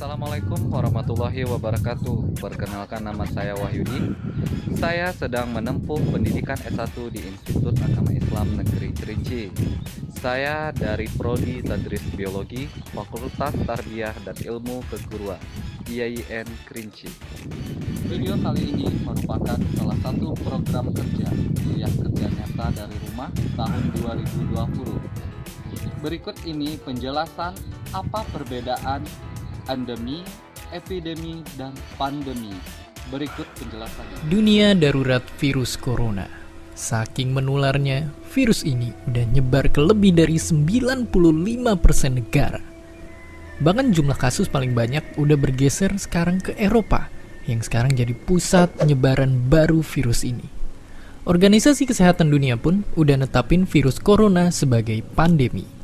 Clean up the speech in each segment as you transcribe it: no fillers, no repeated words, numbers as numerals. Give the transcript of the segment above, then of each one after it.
Assalamualaikum warahmatullahi wabarakatuh. Perkenalkan, nama saya Wahyudi. Saya sedang menempuh pendidikan S1 di Institut Agama Islam Negeri Kerinci. Saya dari Prodi Tadris Biologi, Fakultas Tarbiyah dan Ilmu Keguruan, IAIN Kerinci. Video kali ini merupakan salah satu program kerja kuliah kerja nyata dari rumah tahun 2020. Berikut ini penjelasan apa perbedaan endemi, epidemi, dan pandemi. Berikut penjelasannya. Dunia darurat virus corona. Saking menularnya, virus ini udah nyebar ke lebih dari 95% negara. Bahkan jumlah kasus paling banyak udah bergeser sekarang ke Eropa, yang sekarang jadi pusat penyebaran baru virus ini. Organisasi Kesehatan Dunia pun udah netapin virus corona sebagai pandemi.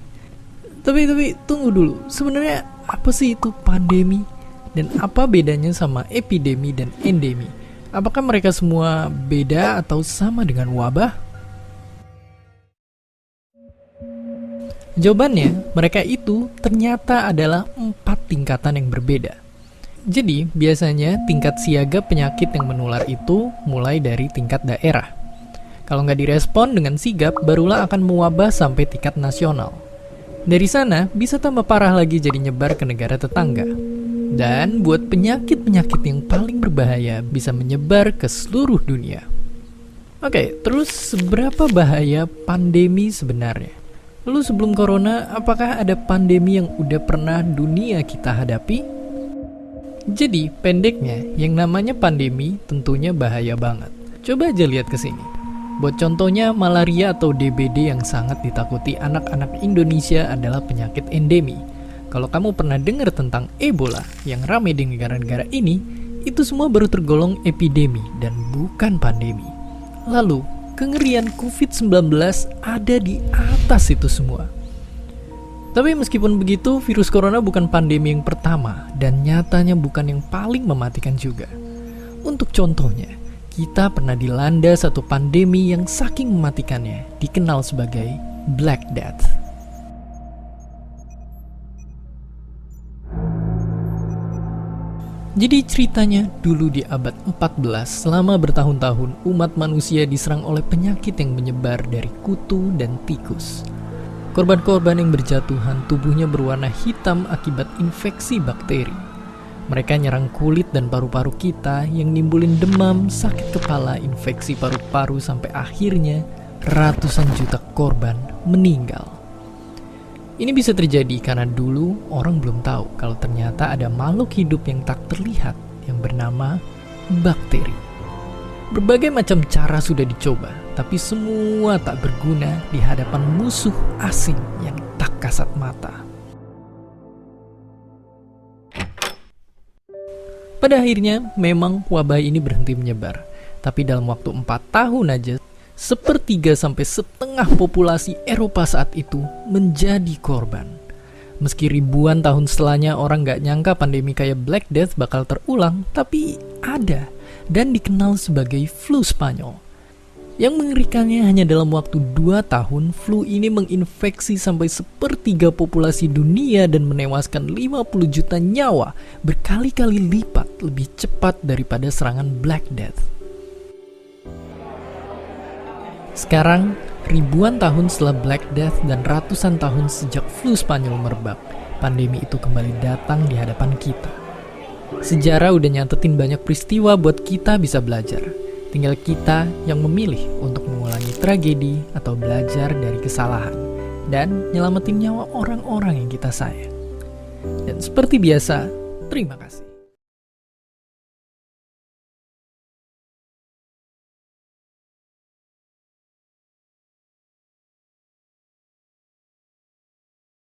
Tapi tunggu dulu, sebenarnya apa sih itu pandemi? Dan apa bedanya sama epidemi dan endemi? Apakah mereka semua beda atau sama dengan wabah? Jawabannya, mereka itu ternyata adalah 4 tingkatan yang berbeda. Jadi, biasanya tingkat siaga penyakit yang menular itu mulai dari tingkat daerah. Kalau nggak direspon dengan sigap, barulah akan mewabah sampai tingkat nasional. Dari sana, bisa tambah parah lagi jadi nyebar ke negara tetangga. Dan buat penyakit-penyakit yang paling berbahaya bisa menyebar ke seluruh dunia. Oke, terus seberapa bahaya pandemi sebenarnya? Lalu sebelum corona, apakah ada pandemi yang udah pernah dunia kita hadapi? Jadi, pendeknya, yang namanya pandemi tentunya bahaya banget. Coba aja lihat ke sini. Buat contohnya, malaria atau DBD yang sangat ditakuti anak-anak Indonesia adalah penyakit endemi. Kalau kamu pernah dengar tentang Ebola yang ramai di negara-negara ini, itu semua baru tergolong epidemi dan bukan pandemi. Lalu, kengerian COVID-19 ada di atas itu semua. Tapi meskipun begitu, virus corona bukan pandemi yang pertama dan nyatanya bukan yang paling mematikan juga. Untuk contohnya, kita pernah dilanda satu pandemi yang saking mematikannya dikenal sebagai Black Death. Jadi ceritanya dulu di abad 14, selama bertahun-tahun umat manusia diserang oleh penyakit yang menyebar dari kutu dan tikus. Korban-korban yang berjatuhan tubuhnya berwarna hitam akibat infeksi bakteri. Mereka nyerang kulit dan paru-paru kita yang nimbulin demam, sakit kepala, infeksi paru-paru sampai akhirnya ratusan juta korban meninggal. Ini bisa terjadi karena dulu orang belum tahu kalau ternyata ada makhluk hidup yang tak terlihat yang bernama bakteri. Berbagai macam cara sudah dicoba, tapi semua tak berguna di hadapan musuh asing yang tak kasat mata. Pada akhirnya, memang wabah ini berhenti menyebar. Tapi dalam waktu 4 tahun aja, 1/3 sampai 1/2 populasi Eropa saat itu menjadi korban. Meski ribuan tahun setelahnya orang gak nyangka pandemi kayak Black Death bakal terulang, tapi ada dan dikenal sebagai flu Spanyol. Yang mengerikannya hanya dalam waktu 2 tahun, flu ini menginfeksi sampai 1/3 populasi dunia dan menewaskan 50 juta nyawa, berkali-kali lipat lebih cepat daripada serangan Black Death. Sekarang, ribuan tahun setelah Black Death dan ratusan tahun sejak flu Spanyol merebak, pandemi itu kembali datang di hadapan kita. Sejarah udah nyatetin banyak peristiwa buat kita bisa belajar. Tinggal kita yang memilih untuk mengulangi tragedi atau belajar dari kesalahan dan nyelamatin nyawa orang-orang yang kita sayang. Dan seperti biasa, terima kasih.